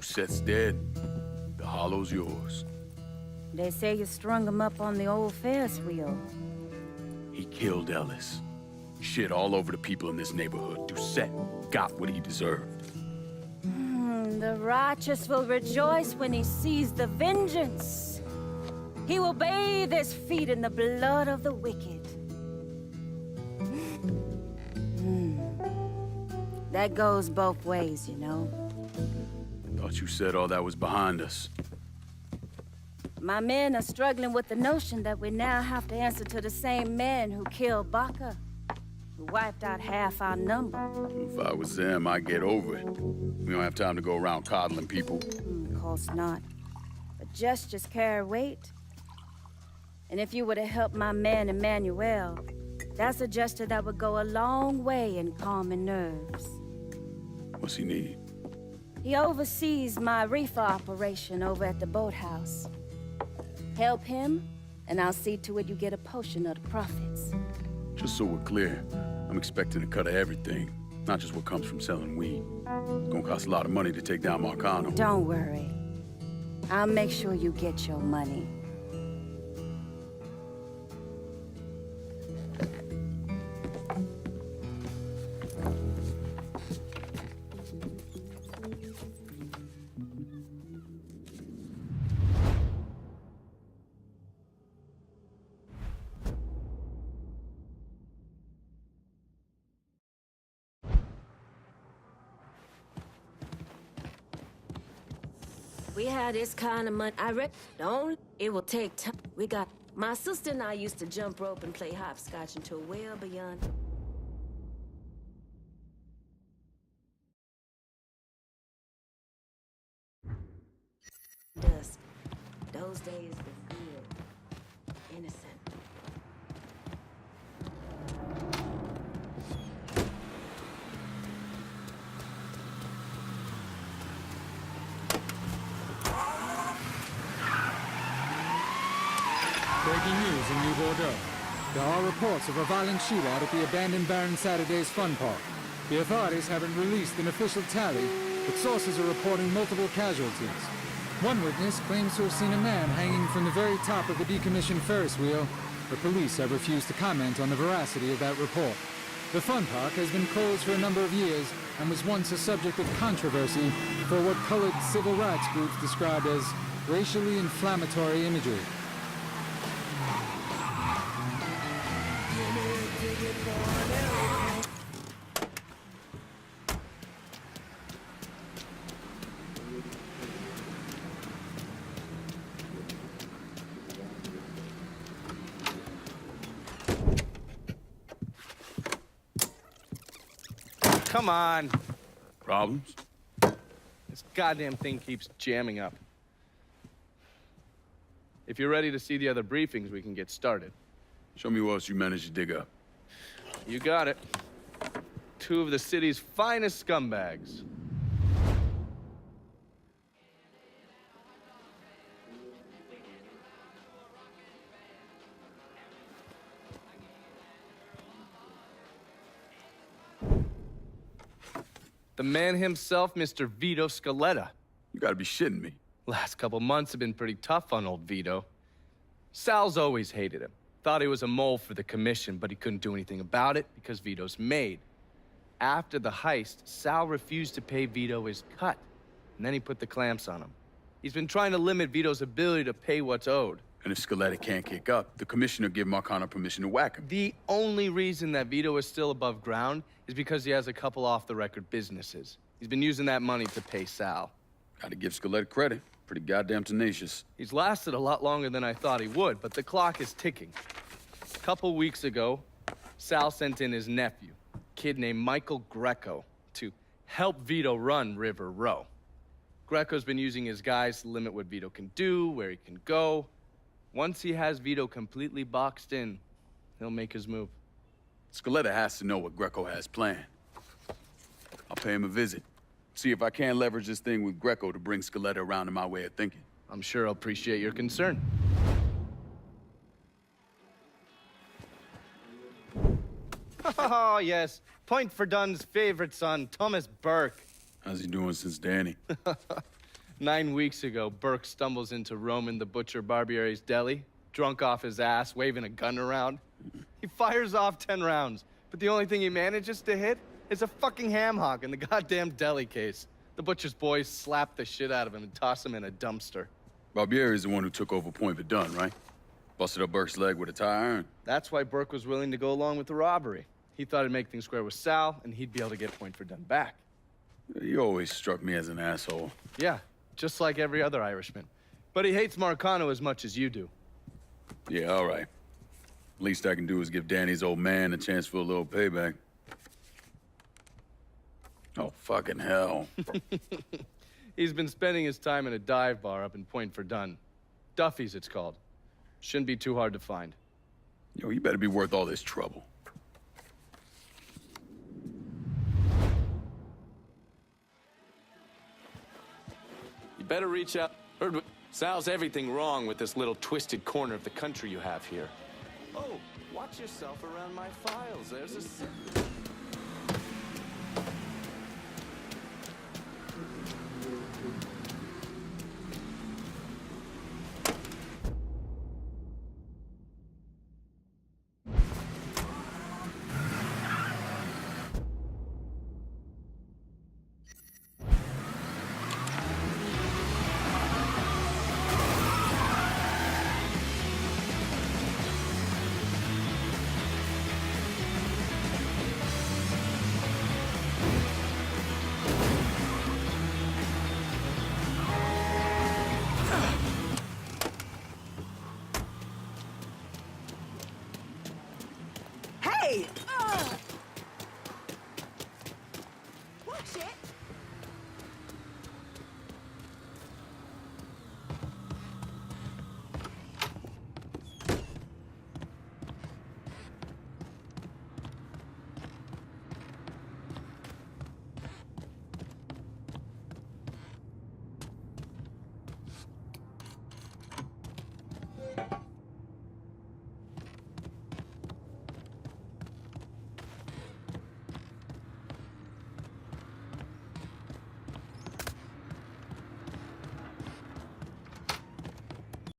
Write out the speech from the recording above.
Seth's dead. The hollow's yours. They say you strung him up on the old Ferris wheel. He killed Ellis. Shit all over the people in this neighborhood. Doucette got what he deserved. The righteous will rejoice when he sees the vengeance. He will bathe his feet in the blood of the wicked. That goes both ways, you know. Thought you said all that was behind us. My men are struggling with the notion that we now have to answer to the same men who killed Baca, who wiped out half our number. If I was them, I'd get over it. We don't have time to go around coddling people. Of course not. But gestures carry weight. And if you were to help my man Emmanuel, that's a gesture that would go a long way in calming nerves. What's he need? He oversees my reefer operation over at the boathouse. Help him, and I'll see to it you get a portion of the profits. Just so we're clear, I'm expecting a cut of everything, not just what comes from selling weed. It's gonna cost a lot of money to take down Marcano. Don't worry. I'll make sure you get your money. We had this kind of money. Don't. It will take time. We got. My sister and I used to jump rope and play hopscotch until well beyond. Dusk. Those days were good. Innocent. Breaking news in New Bordeaux. There are reports of a violent shootout at the abandoned Baron Saturday's Fun Park. The authorities haven't released an official tally, but sources are reporting multiple casualties. One witness claims to have seen a man hanging from the very top of the decommissioned Ferris wheel, but police have refused to comment on the veracity of that report. The Fun Park has been closed for a number of years and was once a subject of controversy for what colored civil rights groups described as racially inflammatory imagery. Come on. Problems? This goddamn thing keeps jamming up. If you're ready to see the other briefings, we can get started. Show me what else you managed to dig up. You got it. Two of the city's finest scumbags. The man himself, Mr. Vito Scaletta. You gotta be shitting me. Last couple months have been pretty tough on old Vito. Sal's always hated him. Thought he was a mole for the commission, but he couldn't do anything about it because Vito's made. After the heist, Sal refused to pay Vito his cut, and then he put the clamps on him. He's been trying to limit Vito's ability to pay what's owed. And if Scaletta can't kick up, the commissioner give Marcano permission to whack him. The only reason that Vito is still above ground is because he has a couple off-the-record businesses. He's been using that money to pay Sal. Gotta give Scaletta credit. Pretty goddamn tenacious. He's lasted a lot longer than I thought he would, but the clock is ticking. A couple weeks ago, Sal sent in his nephew, a kid named Michael Greco, to help Vito run River Row. Greco's been using his guys to limit what Vito can do, where he can go. Once he has Vito completely boxed in, he'll make his move. Scaletta has to know what Greco has planned. I'll pay him a visit. See if I can't leverage this thing with Greco to bring Scaletta around to my way of thinking. I'm sure he'll appreciate your concern. Oh, yes. Point for Dunn's favorite son, Thomas Burke. How's he doing since Danny? 9 weeks ago, Burke stumbles into Roman the Butcher Barbiere's deli, drunk off his ass, waving a gun around. He fires off 10 rounds, but the only thing he manages to hit is a fucking ham hock in the goddamn deli case. The butcher's boys slap the shit out of him and toss him in a dumpster. Barbieri is the one who took over Point Verdun, right? Busted up Burke's leg with a tire iron. That's why Burke was willing to go along with the robbery. He thought it'd make things square with Sal, and he'd be able to get Point Verdun back. You always struck me as an asshole. Yeah, just like every other Irishman. But he hates Marcano as much as you do. Yeah, all right. Least I can do is give Danny's old man a chance for a little payback. Oh, fucking hell. He's been spending his time in a dive bar up in Point Verdun. Duffy's, it's called. Shouldn't be too hard to find. Yo, you better be worth all this trouble. You better reach out. Sal's everything wrong with this little twisted corner of the country you have here. Oh, watch yourself around my files. There's a...